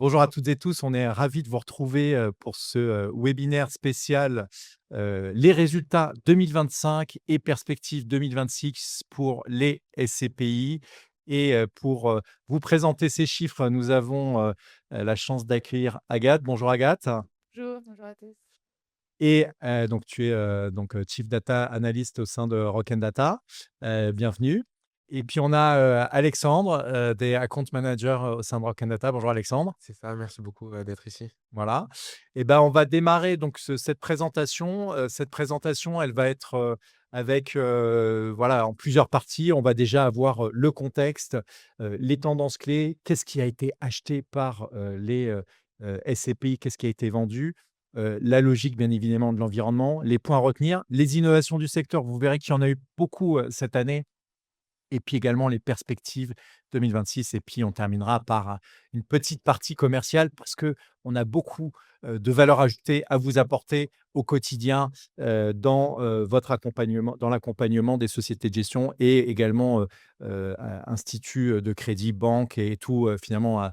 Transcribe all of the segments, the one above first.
Bonjour à toutes et tous, on est ravis de vous retrouver pour ce webinaire spécial les résultats 2025 et perspectives 2026 pour les SCPI. Et pour vous présenter ces chiffres, nous avons la chance d'accueillir Agathe. Bonjour Agathe. Bonjour, bonjour à tous. Et donc tu es Chief Data Analyst au sein de Rock Data. Bienvenue. Et puis on a Alexandre, des Account Manager au sein de Rock Data. Bonjour Alexandre. C'est ça, merci beaucoup, d'être ici. Voilà. Et ben, on va démarrer donc cette présentation. Cette présentation, elle va être avec voilà, en plusieurs parties. On va déjà avoir le contexte, les tendances clés, qu'est-ce qui a été acheté par les SCPI, qu'est-ce qui a été vendu, la logique, bien évidemment, de l'environnement, les points à retenir, les innovations du secteur. Vous verrez qu'il y en a eu beaucoup cette année et puis également les perspectives 2026. Et puis, on terminera par une petite partie commerciale parce qu'on a beaucoup de valeur ajoutée à vous apporter au quotidien dans votre accompagnement, dans l'accompagnement des sociétés de gestion et également instituts de crédit, banques et tout, finalement,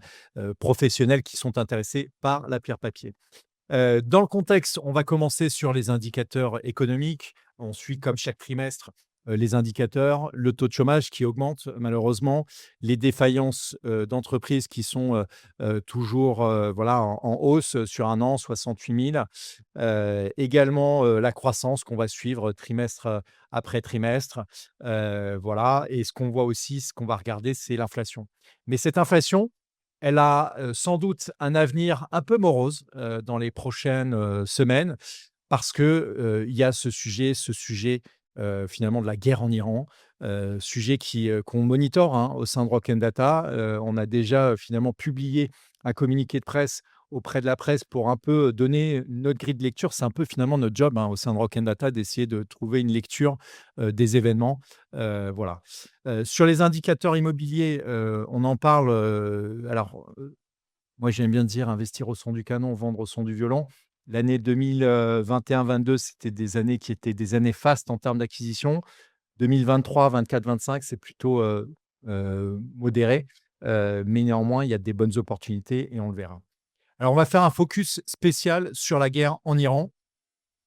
professionnels qui sont intéressés par la pierre papier. Dans le contexte, on va commencer sur les indicateurs économiques. On suit comme chaque trimestre les indicateurs, le taux de chômage qui augmente malheureusement, les défaillances d'entreprises qui sont toujours voilà, en hausse sur un an, 68 000. Également la croissance qu'on va suivre trimestre après trimestre. Voilà. Et ce qu'on voit aussi, ce qu'on va regarder, c'est l'inflation. Mais cette inflation, elle a sans doute un avenir un peu morose dans les prochaines semaines parce que il y a ce sujet finalement de la guerre en Iran, sujet qu'on monitore hein, au sein de Rock Data. On a déjà finalement publié un communiqué de presse auprès de la presse pour un peu donner notre grille de lecture. C'est un peu finalement notre job hein, au sein de Rock Data d'essayer de trouver une lecture des événements. Voilà. Sur les indicateurs immobiliers, on en parle. Moi, j'aime bien dire investir au son du canon, vendre au son du violon. L'année 2021-22, c'était des années qui étaient des années fastes en termes d'acquisition. 2023, 24, 25, c'est plutôt modéré. Mais néanmoins, il y a des bonnes opportunités et on le verra. Alors, on va faire un focus spécial sur la guerre en Iran.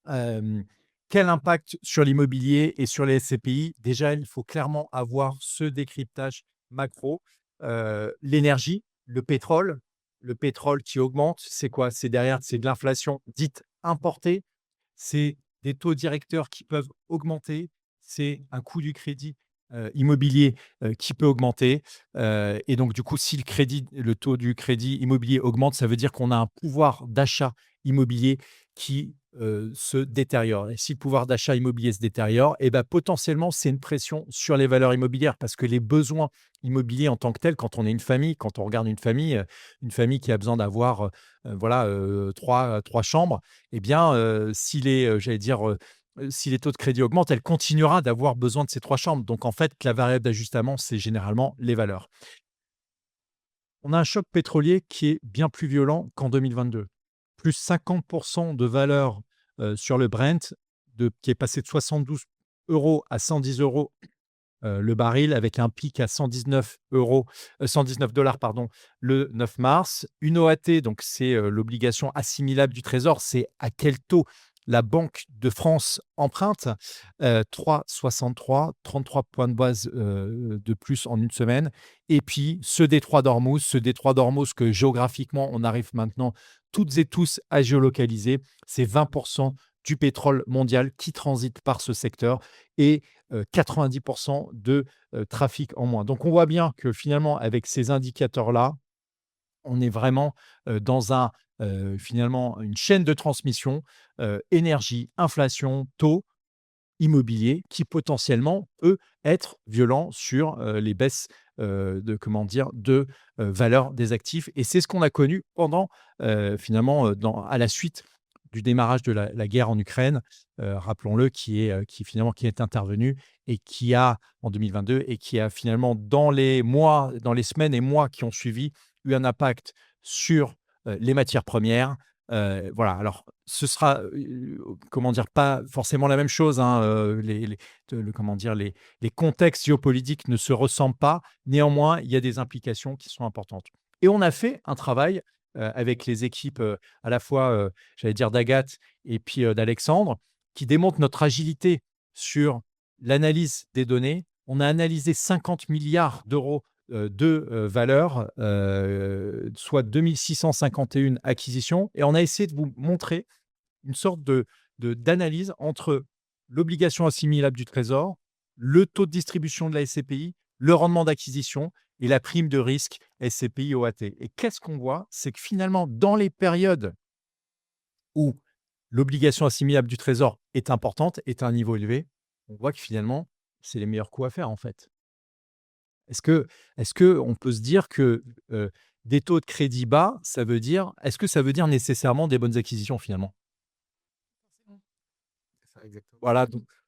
Quel impact sur l'immobilier et sur les SCPI? Déjà, il faut clairement avoir ce décryptage macro. L'énergie, le pétrole qui augmente, c'est quoi? C'est derrière, c'est de l'inflation dite importée, c'est des taux directeurs qui peuvent augmenter, c'est un coût du crédit immobilier qui peut augmenter. Et donc, du coup, si le taux du crédit immobilier augmente, ça veut dire qu'on a un pouvoir d'achat immobilier qui se détériore. Et si le pouvoir d'achat immobilier se détériore, eh ben, potentiellement, c'est une pression sur les valeurs immobilières parce que les besoins immobiliers en tant que tels, quand on est une famille, quand on regarde une famille qui a besoin d'avoir voilà, trois chambres, eh bien, si les taux de crédit augmentent, elle continuera d'avoir besoin de ces trois chambres. Donc, en fait, la variable d'ajustement, c'est généralement les valeurs. On a un choc pétrolier qui est bien plus violent qu'en 2022. Plus 50% de valeur sur le Brent, qui est passé de 72 euros à 110 euros le baril, avec un pic à 119 dollars pardon, le 9 mars. Une OAT, donc c'est l'obligation assimilable du Trésor, c'est à quel taux la Banque de France emprunte, 3,63, 33 points de base de plus en une semaine. Et puis ce détroit d'Ormuz que géographiquement on arrive maintenant toutes et tous à géolocaliser, c'est 20% du pétrole mondial qui transite par ce secteur et 90% de trafic en moins. Donc on voit bien que finalement avec ces indicateurs-là, on est vraiment dans finalement une chaîne de transmission, énergie, inflation, taux immobilier qui potentiellement peut être violent sur les baisses de valeur des actifs. Et c'est ce qu'on a connu pendant finalement à la suite du démarrage de la guerre en Ukraine, rappelons-le, qui finalement qui est intervenu et qui a en 2022 et qui a finalement dans les semaines et mois qui ont suivi, eu un impact sur les matières premières. Voilà, alors ce sera, comment dire? Pas forcément la même chose, hein, les contextes géopolitiques ne se ressemblent pas. Néanmoins, il y a des implications qui sont importantes et on a fait un travail avec les équipes, à la fois, j'allais dire d'Agathe et puis, d'Alexandre, qui démontrent notre agilité sur l'analyse des données. On a analysé 50 milliards d'euros de, valeur, soit 2 651 acquisitions et on a essayé de vous montrer une sorte d'analyse entre l'obligation assimilable du Trésor, le taux de distribution de la SCPI, le rendement d'acquisition et la prime de risque SCPI OAT. Et qu'est-ce qu'on voit? C'est que finalement, dans les périodes où l'obligation assimilable du Trésor est importante, est à un niveau élevé, on voit que finalement, c'est les meilleurs coups à faire en fait. Est-ce que, on peut se dire que des taux de crédit bas, est-ce que ça veut dire nécessairement des bonnes acquisitions finalement? C'est ça, exactement. Voilà,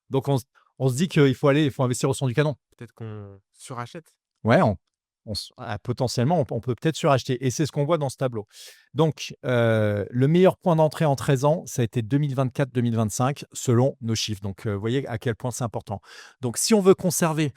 donc on se dit il faut investir au son du canon. Peut-être qu'on surachète? Ouais, potentiellement, on peut peut-être suracheter et c'est ce qu'on voit dans ce tableau. Donc, le meilleur point d'entrée en 13 ans, ça a été 2024-2025 selon nos chiffres. Donc, vous voyez à quel point c'est important. Donc, si on veut conserver,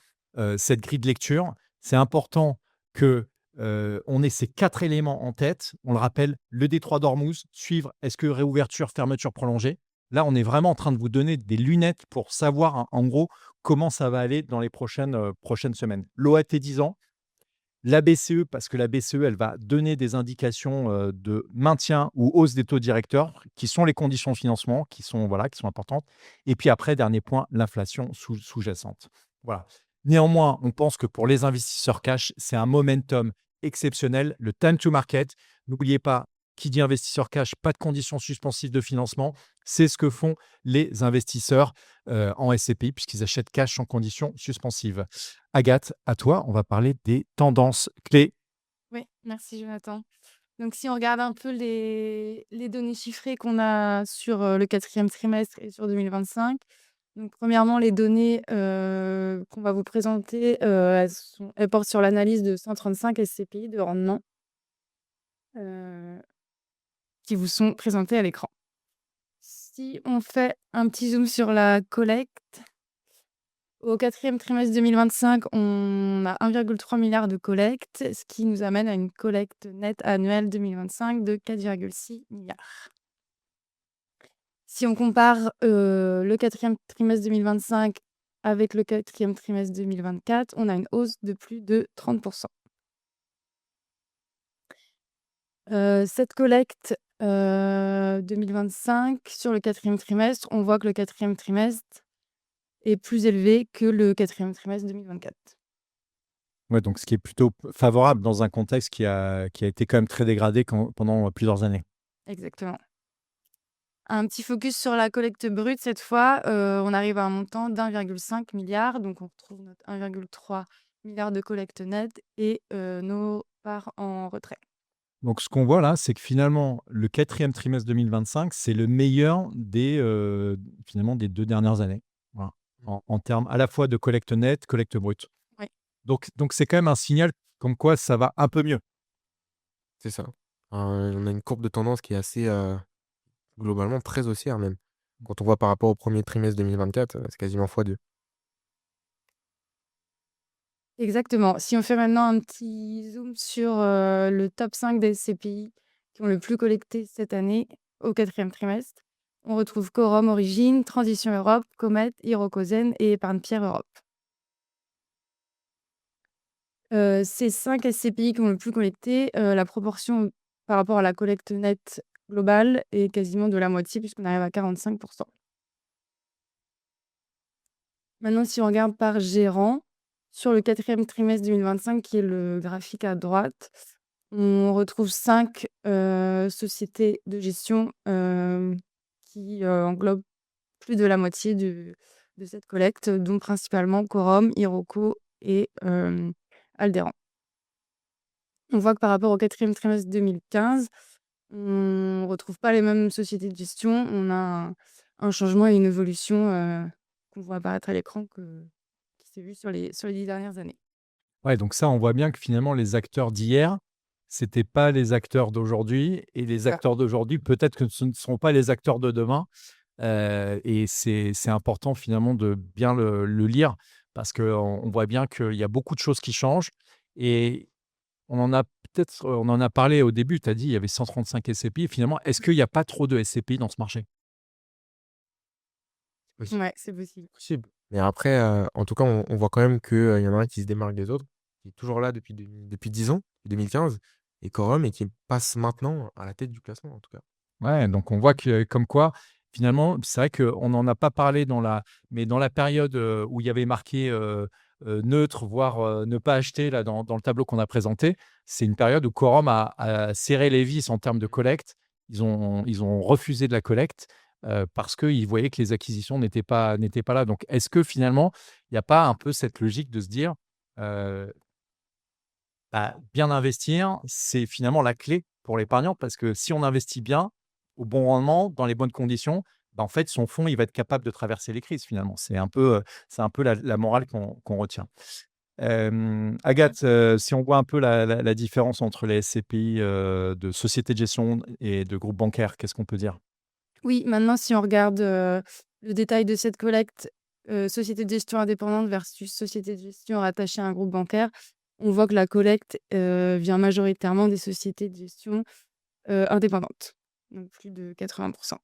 cette grille de lecture, c'est important que, on ait ces 4 éléments en tête. On le rappelle, le détroit d'Ormuz, suivre, est-ce que réouverture, fermeture prolongée? Là, on est vraiment en train de vous donner des lunettes pour savoir, en gros, comment ça va aller dans les prochaines semaines. L'OAT 10 ans, la BCE, parce que la BCE, elle va donner des indications, de maintien ou hausse des taux directeurs, qui sont les conditions de financement, qui sont, voilà, qui sont importantes. Et puis après, dernier point, l'inflation sous-jacente. Voilà. Néanmoins, on pense que pour les investisseurs cash, c'est un momentum exceptionnel. Le time to market, n'oubliez pas, qui dit investisseur cash, pas de conditions suspensives de financement. C'est ce que font les investisseurs en SCPI, puisqu'ils achètent cash en conditions suspensives. Agathe, à toi, on va parler des tendances clés. Oui, merci Jonathan. Donc si on regarde un peu les données chiffrées qu'on a sur, le 4e trimestre et sur 2025. Donc premièrement, les données, qu'on va vous présenter, elles portent sur l'analyse de 135 SCPI de rendement, heu, qui vous sont présentées à l'écran. Si on fait un petit zoom sur la collecte, au 4e trimestre 2025, on a 1,3 milliard de collecte, ce qui nous amène à une collecte nette annuelle 2025 de 4,6 milliards. Si on compare, le 4e trimestre 2025 avec le 4e trimestre 2024, on a une hausse de plus de 30 Cette collecte, 2025 sur le 4e trimestre, on voit que le 4e trimestre est plus élevé que le 4e trimestre 2024. Ouais, donc ce qui est plutôt favorable dans un contexte qui a été quand même très dégradé pendant plusieurs années. Exactement. Un petit focus sur la collecte brute cette fois, on arrive à un montant d'1,5 milliard, donc on retrouve notre 1,3 milliard de collecte nette et nos parts en retrait. Donc ce qu'on voit là, c'est que finalement, le 4e trimestre 2025, c'est le meilleur finalement des 2 dernières années. Voilà. En termes à la fois de collecte nette, collecte brute. Oui. Donc c'est quand même un signal comme quoi ça va un peu mieux. C'est ça. On a une courbe de tendance qui est assez, globalement très haussière même. Quand on voit par rapport au premier trimestre 2024, c'est quasiment x2. Exactement. Si on fait maintenant un petit zoom sur, le top 5 des SCPI qui ont le plus collecté cette année au 4e trimestre, on retrouve Quorum Origine, Transition Europe, Comet, Hirokozen et Épargne Pierre Europe. Ces 5 SCPI qui ont le plus collecté, la proportion par rapport à la collecte nette globale est quasiment de la moitié puisqu'on arrive à 45 Maintenant, si on regarde par gérant, sur le 4e trimestre 2025, qui est le graphique à droite, on retrouve 5 sociétés de gestion, qui, englobent plus de la moitié de cette collecte, dont principalement Quorum, Iroko et Alderan. On voit que par rapport au 4e trimestre 2015, on retrouve pas les mêmes sociétés de gestion. On a un changement et une évolution, qu'on voit apparaître à l'écran qui s'est vu sur les 10 dernières années. Ouais, donc ça, on voit bien que finalement les acteurs d'hier, c'était pas les acteurs d'aujourd'hui et les Ça. acteurs d'aujourd'hui, peut-être que ce ne seront pas les acteurs de demain. Et c'est important finalement de bien le lire parce qu'on voit bien qu'il y a beaucoup de choses qui changent et on en a peut-être, on en a parlé au début, tu as dit il y avait 135 SCPI. Finalement, est-ce qu'il y a pas trop de SCPI dans ce marché? Possible. Ouais, c'est possible. Possible. Mais après, en tout cas, on voit quand même qu'il y en a un qui se démarque des autres, qui est toujours là depuis 10 ans, depuis 2015, et Quorum, et qui passe maintenant à la tête du classement, en tout cas. Ouais, donc on voit que comme quoi, finalement, c'est vrai qu'on n'en a pas parlé mais dans la période, où il y avait marqué, neutre, voire, ne pas acheter là dans le tableau qu'on a présenté, c'est une période où Quorum a serré les vis en termes de collecte. Ils ont refusé de la collecte, parce qu'ils voyaient que les acquisitions n'étaient pas là. Donc est-ce que finalement, il n'y a pas un peu cette logique de se dire, heu bah, bien investir, c'est finalement la clé pour l'épargnant parce que si on investit bien, au bon rendement, dans les bonnes conditions, bah, en fait, son fonds, il va être capable de traverser les crises finalement. C'est un peu la morale qu'on retient. Agathe, si on voit un peu la différence entre les SCPI, de sociétés de gestion et de groupes bancaires, qu'est-ce qu'on peut dire? Oui, maintenant, si on regarde le détail de cette collecte, société de gestion indépendante versus société de gestion rattachée à un groupe bancaire, on voit que la collecte vient majoritairement des sociétés de gestion indépendantes, donc plus de 80%.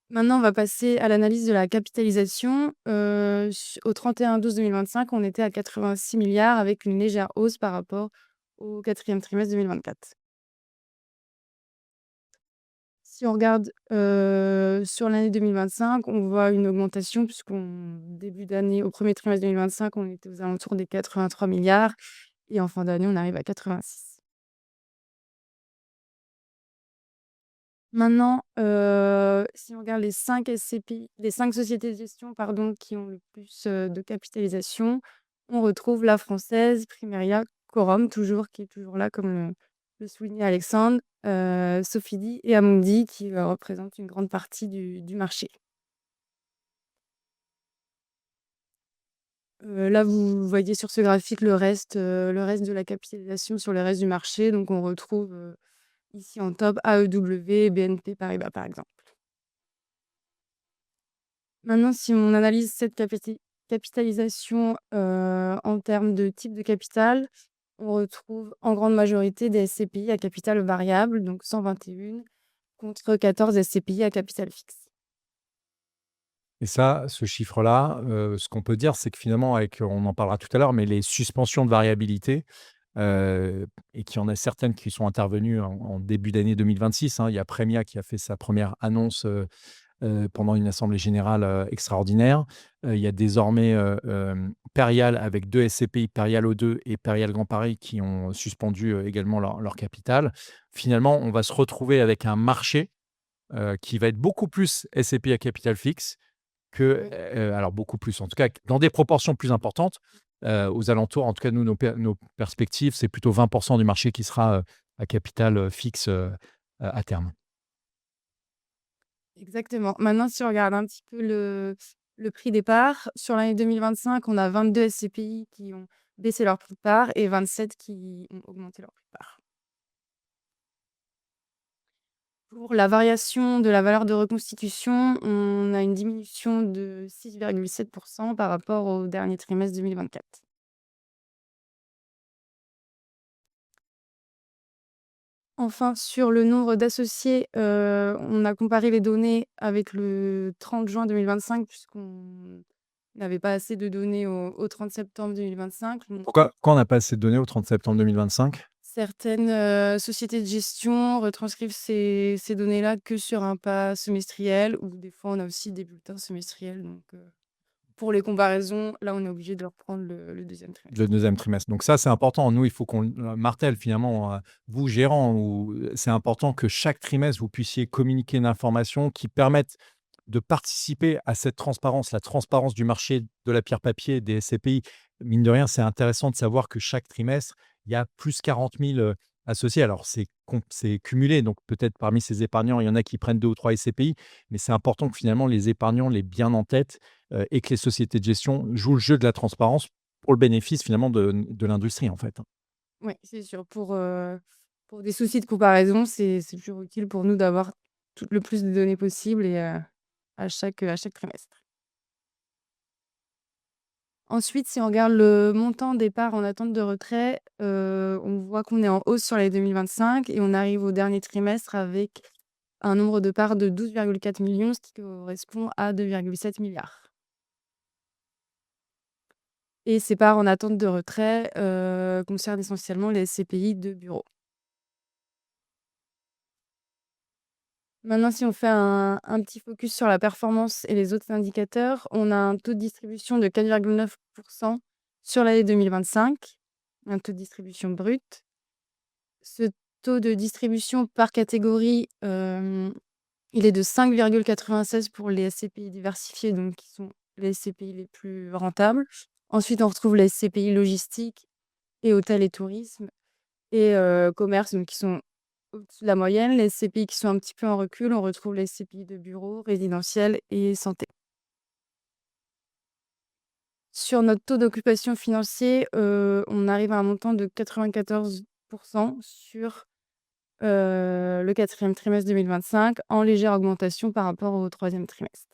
Maintenant, on va passer à l'analyse de la capitalisation. Au 31/12/2025, on était à 86 milliards avec une légère hausse par rapport au quatrième trimestre 2024. Si on regarde, sur l'année 2025, on voit une augmentation puisqu'on début d'année, au premier trimestre 2025, on était aux alentours des 83 milliards et en fin d'année, on arrive à 86. Maintenant, si on regarde les 5 SCPI, les 5 sociétés de gestion, pardon, qui ont le plus, de capitalisation, on retrouve la Française, Primeria, Quorum toujours, qui est toujours là comme le soulignait Alexandre, Sofidy et Amundi qui, représentent une grande partie du marché. Là, vous voyez sur ce graphique le reste de la capitalisation sur le reste du marché. Donc on retrouve, ici en top AEW et BNP Paribas, par exemple. Maintenant, si on analyse cette capitalisation, en termes de type de capital, on retrouve en grande majorité des SCPI à capital variable, donc 121 contre 14 SCPI à capital fixe. Et ça, ce chiffre-là, ce qu'on peut dire, c'est que finalement on en parlera tout à l'heure, mais les suspensions de variabilité, et qu'il y en a certaines qui sont intervenues en début d'année 2026, hein. Il y a Premia qui a fait sa première annonce, pendant une assemblée générale, extraordinaire. Il y a désormais, Perial avec 2 SCPI, Perial O2 et Perial Grand Paris qui ont suspendu, également leur capital. Finalement, on va se retrouver avec un marché, qui va être beaucoup plus SCPI à capital fixe que, Oui. alors beaucoup plus, en tout cas dans des proportions plus importantes, aux alentours, en tout cas nous, nos perspectives, c'est plutôt 20 du marché qui sera, à capital, fixe, à terme. Exactement. Maintenant, si on regarde un petit peu le prix des parts, sur l'année 2025, on a 22 SCPI qui ont baissé leur prix de part et 27 qui ont augmenté leur prix de part. Pour la variation de la valeur de reconstitution, on a une diminution de 6,7% par rapport au dernier trimestre 2024. Enfin, sur le nombre d'associés, on a comparé les données avec le 30 juin 2025 puisqu'on n'avait pas assez de données au 30 septembre 2025. Donc Pourquoi on n'a pas assez de données au 30 septembre 2025? certaines, sociétés de gestion retranscrivent ces données-là que sur un pas semestriel ou des fois on a aussi des bulletins semestriels donc pour les comparaisons, là on est obligé de reprendre le 2e Le trimestre. deuxième trimestre. Donc ça, c'est important. Nous, il faut qu'on martèle finalement, vous gérants, ou c'est important que chaque trimestre, vous puissiez communiquer une information qui permette de participer à cette transparence, la transparence du marché de la pierre papier, des SCPI. Mine de rien, c'est intéressant de savoir que chaque trimestre, il y a plus 40 000 associés. Alors, c'est cumulé, donc peut-être parmi ces épargnants, il y en a qui prennent 2 ou 3 SCPI, mais c'est important que finalement les épargnants l'aient bien en tête, et que les sociétés de gestion jouent le jeu de la transparence pour le bénéfice finalement de l'industrie, en fait, hein. Oui, c'est sûr. Pour des soucis de comparaison, c'est toujours utile pour nous d'avoir le plus de données possible et à chaque trimestre. Ensuite, si on regarde le montant des parts en attente de retrait, on voit qu'on est en hausse sur l'année 2025 et on arrive au dernier trimestre avec un nombre de parts de 12,4 millions, ce qui correspond à 2,7 milliards. Et ces parts en attente de retrait concernent essentiellement les SCPI de bureau. Maintenant, si on fait un petit focus sur la performance et les autres indicateurs, on a un taux de distribution de 4,9% sur l'année 2025, un taux de distribution brut. Ce taux de distribution par catégorie, il est de 5,96 pour les SCPI diversifiés, donc qui sont les SCPI les plus rentables. Ensuite, on retrouve les SCPI logistique et hôtel et tourisme et commerce, donc qui sont au-dessus de la moyenne. Les SCPI qui sont un petit peu en recul, on retrouve les SCPI de bureau, résidentiel et santé. Sur notre taux d'occupation financier, on arrive à un montant de 94% sur le 4e trimestre 2025, en légère augmentation par rapport au 3e trimestre.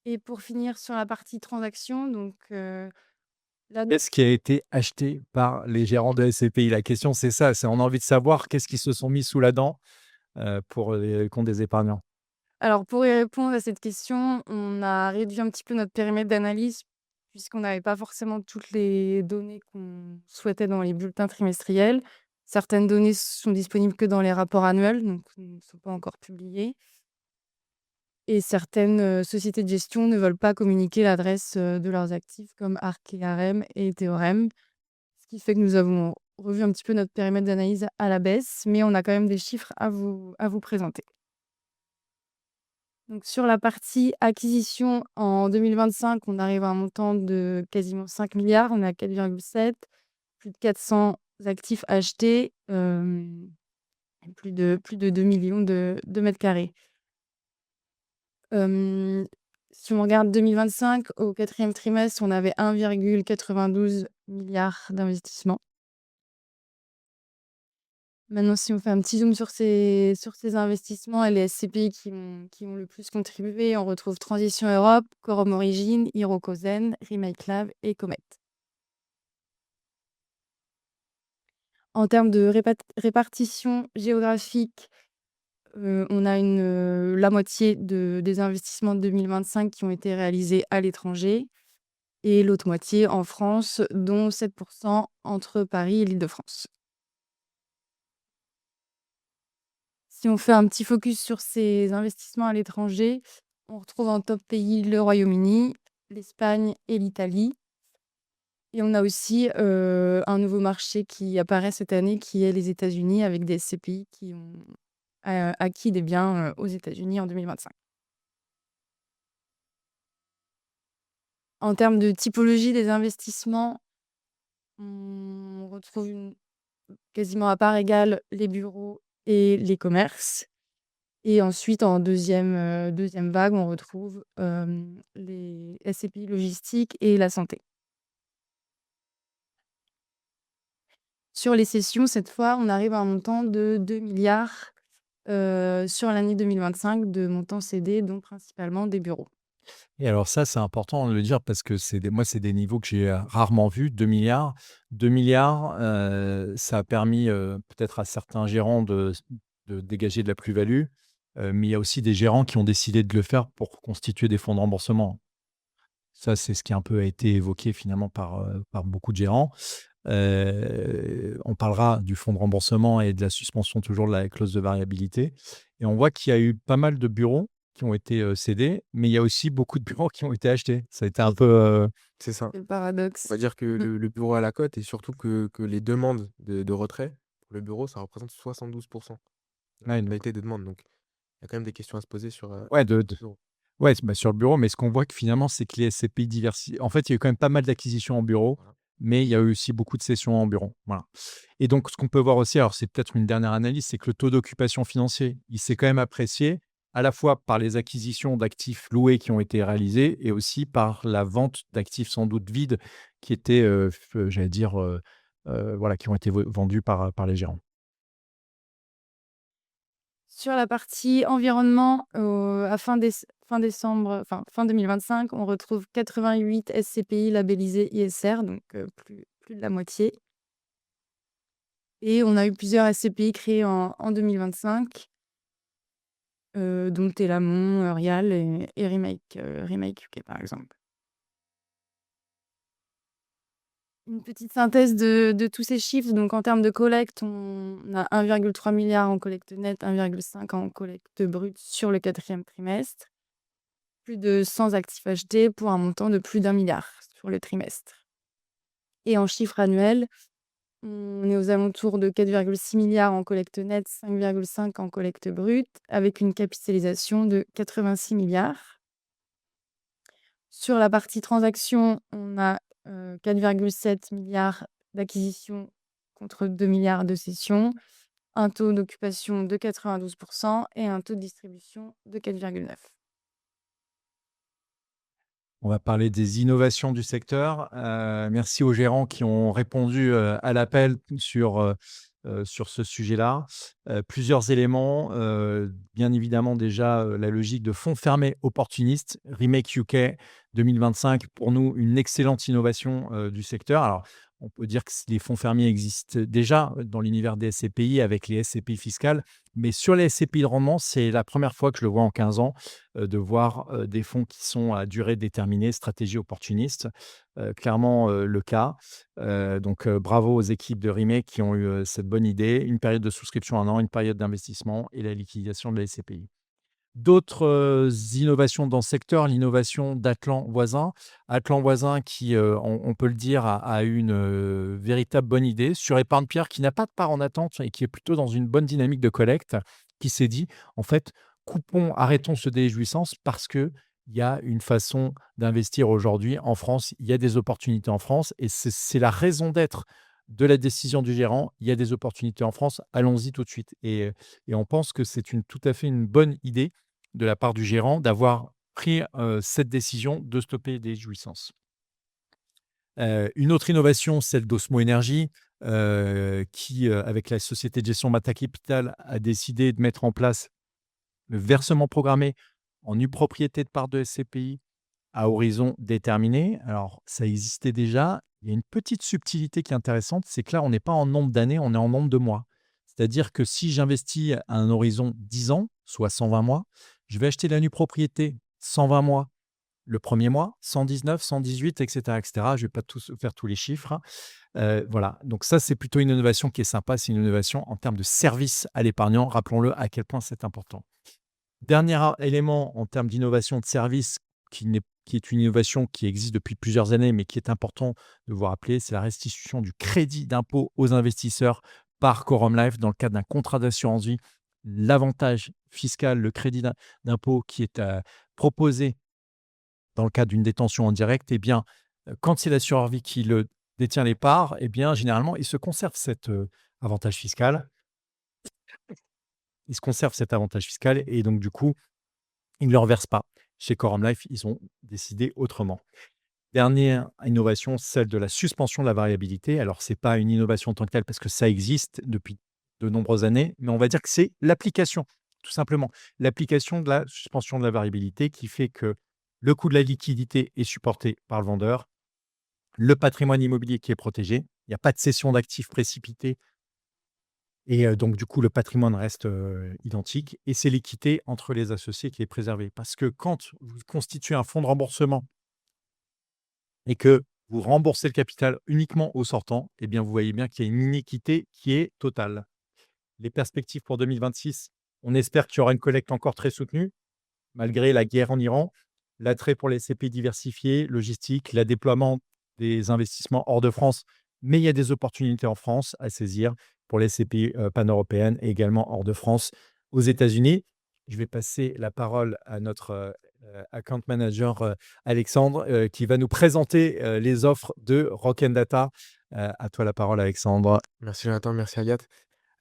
Et pour finir sur la partie transaction, donc là, Qu'est-ce qui a été acheté par les gérants de SCPI? La question, c'est ça, c'est on a envie de savoir qu'est-ce qu'ils se sont mis sous la dent pour les comptes des épargnants. alors pour y répondre à cette question, on a réduit un petit peu notre périmètre d'analyse puisqu'on n'avait pas forcément toutes les données qu'on souhaitait dans les bulletins trimestriels. Certaines données sont disponibles que dans les rapports annuels, donc ne sont pas encore publiées. Et certaines sociétés de gestion ne veulent pas communiquer l'adresse de leurs actifs comme Arkéarem et Théorème. Ce qui fait que nous avons revu un petit peu notre périmètre d'analyse à la baisse, mais on a quand même des chiffres à vous présenter. Donc sur la partie acquisition, en 2025, on arrive à un montant de quasiment 5 milliards, on est à 4,7, plus de 400 actifs achetés, plus de 2 millions de mètres carrés. Si on regarde 2025, au 4e trimestre, on avait 1,92 milliard d'investissements. Maintenant, si on fait un petit zoom sur ces investissements et les SCPI qui ont le plus contribué, on retrouve Transition Europe, Quorum Origine, Hirokozen, Remake Lab et Comet. En termes de répartition géographique, on a la moitié des investissements de 2025 qui ont été réalisés à l'étranger et l'autre moitié en France, dont 7% entre Paris et l'Île-de-France. Si on fait un petit focus sur ces investissements à l'étranger, on retrouve en top pays le Royaume-Uni, l'Espagne et l'Italie. Et on a aussi un nouveau marché qui apparaît cette année, qui est les États-Unis, avec des SCPI qui ont acquis des biens aux États-Unis en 2025. En termes de typologie des investissements, on retrouve quasiment à part égale les bureaux et les commerces. Et ensuite, en deuxième vague, on retrouve les SCPI logistiques et la santé. Sur les cessions, cette fois, on arrive à un montant de 2 milliards sur l'année 2025 de montants cédés, donc principalement des bureaux. Et alors ça, c'est important de le dire parce que c'est des niveaux que j'ai rarement vus, 2 milliards. 2 milliards, ça a permis peut-être à certains gérants de dégager de la plus-value, mais il y a aussi des gérants qui ont décidé de le faire pour constituer des fonds de remboursement. Ça, c'est ce qui a un peu été évoqué finalement par beaucoup de gérants. On parlera du fonds de remboursement et de la suspension toujours de la clause de variabilité. Et on voit qu'il y a eu pas mal de bureaux qui ont été cédés, mais il y a aussi beaucoup de bureaux qui ont été achetés. Ça a été un peu... C'est ça. C'est le On paradoxe. va dire que le bureau à la cote et surtout que les demandes de retrait pour le bureau, ça représente 72% de la Ouais, totalité des demandes. Donc, il y a quand même des questions à se poser sur ouais, le bureau. ouais, sur le bureau, mais ce qu'on voit que finalement, c'est que les SCPI diversifiés... En fait, il y a eu quand même pas mal d'acquisitions en bureau, Voilà. mais il y a eu aussi beaucoup de cessions en bureau. Voilà. Et donc, ce qu'on peut voir aussi, alors c'est peut-être une dernière analyse, c'est que le taux d'occupation financier, il s'est quand même apprécié à la fois par les acquisitions d'actifs loués qui ont été réalisées et aussi par la vente d'actifs sans doute vides qui étaient, j'allais dire, voilà, qui ont été vendus par les gérants. Sur la partie environnement, fin décembre, enfin fin 2025, on retrouve 88 SCPI labellisés ISR, donc plus de la moitié. Et on a eu plusieurs SCPI créés en 2025, dont Telamon, Eurial et Remake UK, par exemple. Une petite synthèse de tous ces chiffres. Donc, en termes de collecte, on a 1,3 milliard en collecte nette, 1,5 en collecte brute sur le 4e trimestre. Plus de 100 actifs achetés pour un montant de plus d'1 milliard sur le trimestre. Et en chiffre annuel, on est aux alentours de 4,6 milliards en collecte nette, 5,5 en collecte brute, avec une capitalisation de 86 milliards. Sur la partie transaction, on a 4,7 milliards d'acquisitions contre 2 milliards de cessions, un taux d'occupation de 92% et un taux de distribution de 4,9%. On va parler des innovations du secteur. Merci aux gérants qui ont répondu à l'appel sur ce sujet-là. Plusieurs éléments. Bien évidemment, déjà, la logique de fonds fermés opportunistes, Remake UK 2025, pour nous, une excellente innovation du secteur. Alors, on peut dire que les fonds fermés existent déjà dans l'univers des SCPI avec les SCPI fiscales, mais sur les SCPI de rendement, c'est la première fois que je le vois en 15 ans, de voir des fonds qui sont à durée déterminée, stratégie opportuniste. Clairement le cas. Donc bravo aux équipes de Remake qui ont eu cette bonne idée. Une période de souscription 1 an, une période d'investissement et la liquidation de la SCPI. D'autres innovations dans ce secteur, l'innovation d'Atlan Voisin. Atlan Voisin qui, on peut le dire, a eu une véritable bonne idée sur Épargne Pierre qui n'a pas de part en attente et qui est plutôt dans une bonne dynamique de collecte, qui s'est dit, en fait, arrêtons ce délai de jouissance parce qu'il y a une façon d'investir aujourd'hui en France. Il y a des opportunités en France et c'est la raison d'être de la décision du gérant. Il y a des opportunités en France, allons-y tout de suite. Et on pense que c'est tout à fait une bonne idée de la part du gérant d'avoir pris cette décision de stopper des jouissances. Une autre innovation, celle d'Osmo Énergie, qui, avec la société de gestion Mata Capital, a décidé de mettre en place le versement programmé en nue propriété de parts de SCPI à horizon déterminé. Alors, ça existait déjà. Il y a une petite subtilité qui est intéressante, c'est que là, on n'est pas en nombre d'années, on est en nombre de mois. C'est-à-dire que si j'investis à un horizon 10 ans, soit 120 mois, je vais acheter la nue propriété 120 mois le premier mois, 119, 118, etc. etc. Je ne vais pas faire tous les chiffres, hein. Voilà, donc ça, c'est plutôt une innovation qui est sympa. C'est une innovation en termes de service à l'épargnant. Rappelons-le à quel point c'est important. Dernier élément en termes d'innovation de service qui est une innovation qui existe depuis plusieurs années, mais qui est important de vous rappeler, c'est la restitution du crédit d'impôt aux investisseurs par Quorum Life dans le cadre d'un contrat d'assurance vie. L'avantage fiscal, le crédit d'impôt qui est proposé dans le cadre d'une détention en direct, eh bien, quand c'est l'assureur vie qui le détient les parts, eh bien, généralement, il se conserve cet avantage fiscal. Il se conserve cet avantage fiscal et donc, du coup, il ne le reverse pas. Chez Quorum Life, ils ont décidé autrement. Dernière innovation, celle de la suspension de la variabilité. Alors, ce n'est pas une innovation en tant que telle parce que ça existe depuis de nombreuses années, mais on va dire que c'est l'application, tout simplement. L'application de la suspension de la variabilité qui fait que le coût de la liquidité est supporté par le vendeur, le patrimoine immobilier qui est protégé, il n'y a pas de cession d'actifs précipitée et donc du coup, le patrimoine reste identique et c'est l'équité entre les associés qui est préservée. Parce que quand vous constituez un fonds de remboursement et que vous remboursez le capital uniquement au sortant, eh bien, vous voyez bien qu'il y a une inéquité qui est totale. Les perspectives pour 2026, on espère qu'il y aura une collecte encore très soutenue, malgré la guerre en Iran, l'attrait pour les CPI diversifiés, logistique, le déploiement des investissements hors de France. Mais il y a des opportunités en France à saisir pour les CPI pan-européennes et également hors de France, aux États-Unis. Je vais passer la parole à notre account manager Alexandre, qui va nous présenter les offres de Rock Data. À toi la parole, Alexandre. Merci Jonathan, merci Agathe.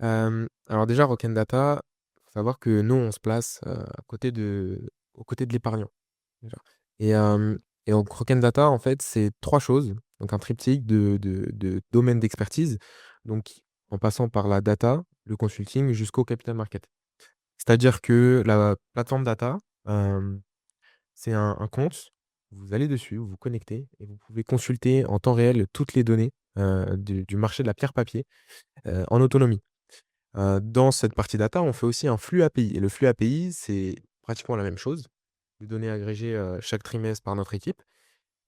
Alors déjà, Rock Data, il faut savoir que nous, on se place aux côtés de l'épargnant. Déjà. Et donc, Rock Data, en fait, c'est 3 choses. Donc, un triptyque de domaines d'expertise. Donc, en passant par la data, le consulting, jusqu'au capital market. C'est-à-dire que la plateforme data, C'est un compte, vous allez dessus, vous vous connectez et vous pouvez consulter en temps réel toutes les données, du marché de la pierre papier, en autonomie. Dans cette partie data, on fait aussi un flux API et le flux API, c'est pratiquement la même chose. Des données agrégées, chaque trimestre par notre équipe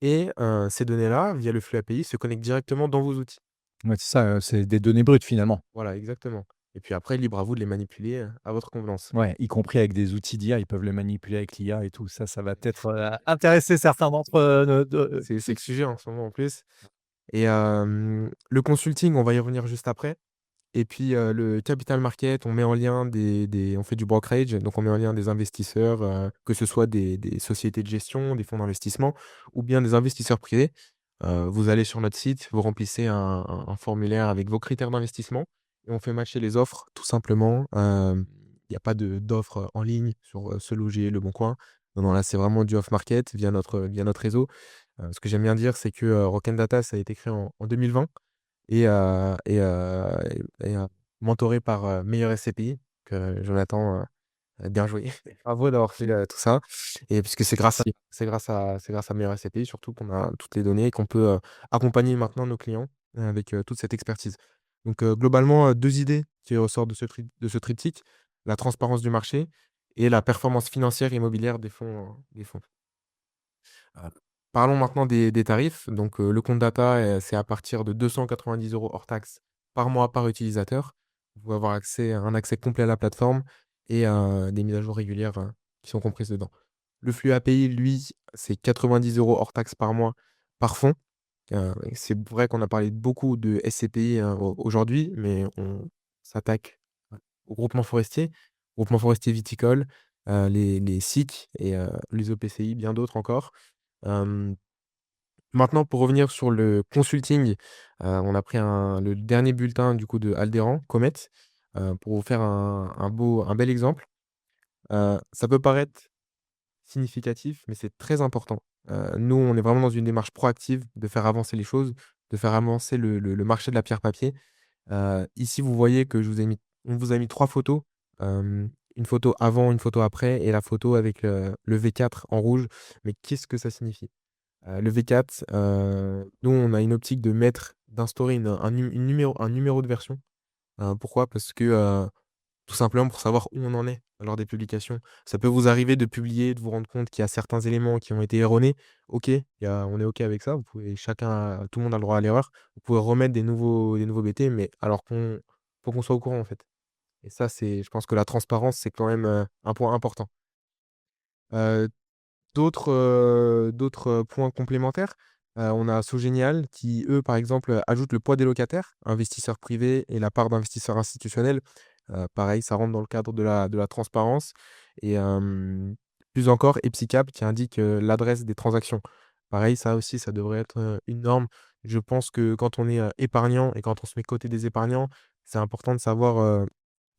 et ces données-là, via le flux API, se connectent directement dans vos outils. Ouais, c'est ça, c'est des données brutes finalement. Voilà, exactement et puis après, libre à vous de les manipuler, à votre convenance. Ouais, y compris avec des outils d'IA, ils peuvent les manipuler avec l'IA et tout. Ça va peut-être, intéresser certains d'entre, C'est le sujet en ce moment en plus et le consulting, on va y revenir juste après. Et puis, le capital market, on met en lien on fait du brokerage, donc on met en lien des investisseurs, que ce soit des sociétés de gestion, des fonds d'investissement ou bien des investisseurs privés. Vous allez sur notre site, vous remplissez un formulaire avec vos critères d'investissement et on fait matcher les offres tout simplement. Il y a pas d'offres en ligne sur, Se Loger, Le Bon Coin. Non, non, là, c'est vraiment du off market via notre réseau. Ce que j'aime bien dire, c'est que, Rocken Data, ça a été créé en 2020 et mentoré par, Meilleur SCPI, que Jonathan, bien joué. Bravo d'avoir fait, tout ça et puisque c'est grâce à Meilleur SCPI surtout qu'on a toutes les données et qu'on peut, accompagner maintenant nos clients, avec, toute cette expertise. Donc, globalement, 2 idées qui ressortent de ce triptyque: la transparence du marché et la performance financière immobilière des fonds. Heu, Parlons maintenant des tarifs. Donc, le compte data, c'est à partir de 290 € hors taxes par mois par utilisateur. Vous pouvez avoir un accès complet à la plateforme et des mises à jour régulières, qui sont comprises dedans. Le flux API, lui, c'est 90 € hors taxes par mois par fonds. Et c'est vrai qu'on a parlé beaucoup de SCPI, aujourd'hui, mais on s'attaque aux groupements forestiers viticoles, les SIC et les EPCI, bien d'autres encore. Hem, Maintenant pour revenir sur le consulting, on a pris le dernier bulletin du coup de Alderan, Comet, pour vous faire un bel exemple. Ça peut paraître significatif, mais c'est très important. Nous, on est vraiment dans une démarche proactive de faire avancer les choses, de faire avancer le marché de la pierre papier. Ici, vous voyez que on vous a mis 3 photos, une photo avant, une photo après et la photo avec le V4 en rouge. Mais qu'est-ce que ça signifie? Le V4, nous, on a une optique d'instaurer un numéro de version. Pourquoi? Parce que, tout simplement pour savoir où on en est lors des publications. Ça peut vous arriver de publier, de vous rendre compte qu'il y a certains éléments qui ont été erronés. OK, on est OK avec ça. Vous pouvez tout le monde a le droit à l'erreur. Vous pouvez remettre des nouveaux BT, mais alors faut qu'on soit au courant, en fait. Et ça, je pense que la transparence, c'est quand même, un point important. Heu d'autres points complémentaires, on a Sogenial qui, eux, par exemple, ajoutent le poids des locataires, investisseurs privés et la part d'investisseurs institutionnels. Pareil, ça rentre dans le cadre de la transparence et plus encore, Epsicap qui indique, l'adresse des transactions. Pareil, ça aussi, ça devrait être, une norme. Je pense que quand on est, épargnant et quand on se met côté des épargnants, c'est important de savoir,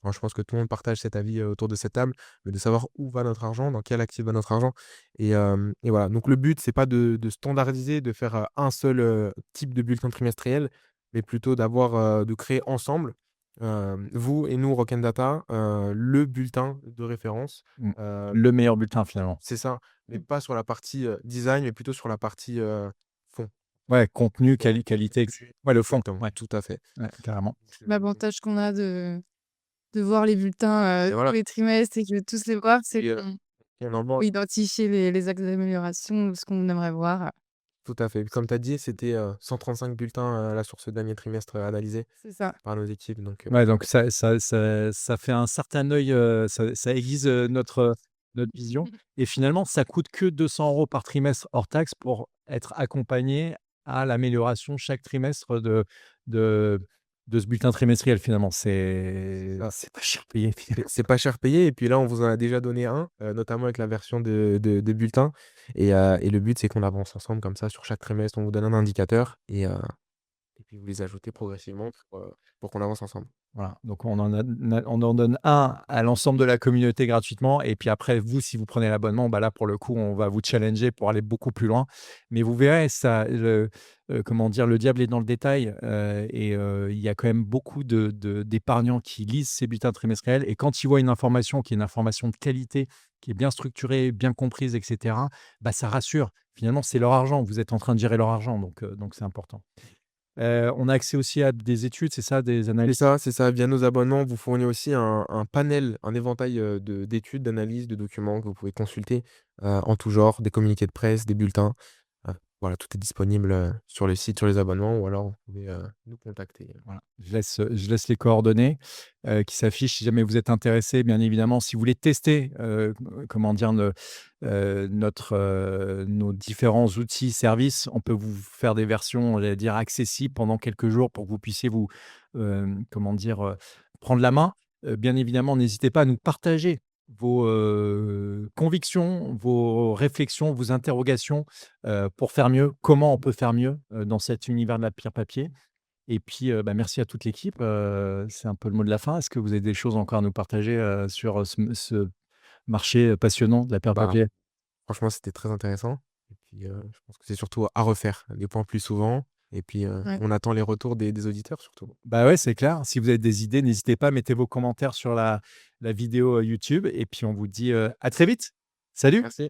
alors je pense que tout le monde partage cet avis, autour de cette table, mais de savoir où va notre argent, dans quel actif va notre argent et voilà. Donc le but, c'est pas de standardiser, de faire, un seul, type de bulletin trimestriel, mais plutôt de créer ensemble, vous et nous, Rock'n Data, le bulletin de référence, Mmh. heu, Le meilleur bulletin finalement. c'est ça, mais pas sur la partie, design, mais plutôt sur la partie, fond. Ouais, contenu, Fond, qualité, contenu, ouais, le fond, exactement, ouais, tout à fait. ouais, carrément. L'avantage qu'on a de voir les bulletins, Et tous voilà, les trimestres et que tous les voir, c'est et qu'on normalement peut identifier les axes d'amélioration, ce qu'on aimerait voir. tout à fait. Comme tu as dit, c'était, 135 bulletins, là, sur ce dernier trimestre, analysés C'est ça. par nos équipes, donc Ouais, donc ça fait un certain œil, ça aiguise, notre vision et finalement, ça coûte que 200 € par trimestre hors taxe pour être accompagné à l'amélioration chaque trimestre de de ce bulletin trimestriel finalement. c'est ça. C'est pas cher payé C'est pas cher payé et puis là, on vous en a déjà donné un, notamment avec la version de bulletin et le but, c'est qu'on avance ensemble comme ça sur chaque trimestre. On vous donne un indicateur et puis vous les ajoutez progressivement pour qu'on avance ensemble. Voilà, donc on en donne un à l'ensemble de la communauté gratuitement et puis après vous, si vous prenez l'abonnement, bah, là, pour le coup, on va vous challenger pour aller beaucoup plus loin. Mais vous verrez, comment dire? Le diable est dans le détail, il y a quand même beaucoup d'épargnants qui lisent ces bulletins trimestriels et quand ils voient une information qui est une information de qualité, qui est bien structurée, bien comprise et cetera, bah, ça rassure. Finalement, c'est leur argent, vous êtes en train de gérer leur argent donc c'est important. On a accès aussi à des études, c'est ça? Des analyses? C'est ça. Via nos abonnements, on vous fournit aussi un panel, un éventail, d'études, d'analyses, de documents que vous pouvez consulter, en tout genre, des communiqués de presse, des bulletins. Voilà, tout est disponible, sur le site, sur les abonnements ou alors vous pouvez, nous contacter. Voilà, je laisse les coordonnées, qui s'affichent si jamais vous êtes intéressé, bien évidemment. Si vous voulez tester, comment dire? Nos différents outils, services, on peut vous faire des versions, j'allais dire, accessibles pendant quelques jours pour que vous puissiez comment dire? Prendre la main. Bien évidemment, n'hésitez pas à nous partager vos, convictions, vos réflexions, vos interrogations, pour faire mieux. Comment on peut faire mieux, dans cet univers de la pierre papier? Et puis, bah, merci à toute l'équipe, c'est un peu le mot de la fin. Est-ce que vous avez des choses encore à nous partager, sur, ce marché, passionnant de la pierre Bah, papier? franchement, c'était très intéressant et puis, je pense que c'est surtout à refaire, des points plus souvent et puis, Ouais. on attend les retours des auditeurs surtout. Bah, ouais, c'est clair. Si vous avez des idées, n'hésitez pas, mettez vos commentaires sur la vidéo, YouTube et puis on vous dit, à très vite. Salut! Merci.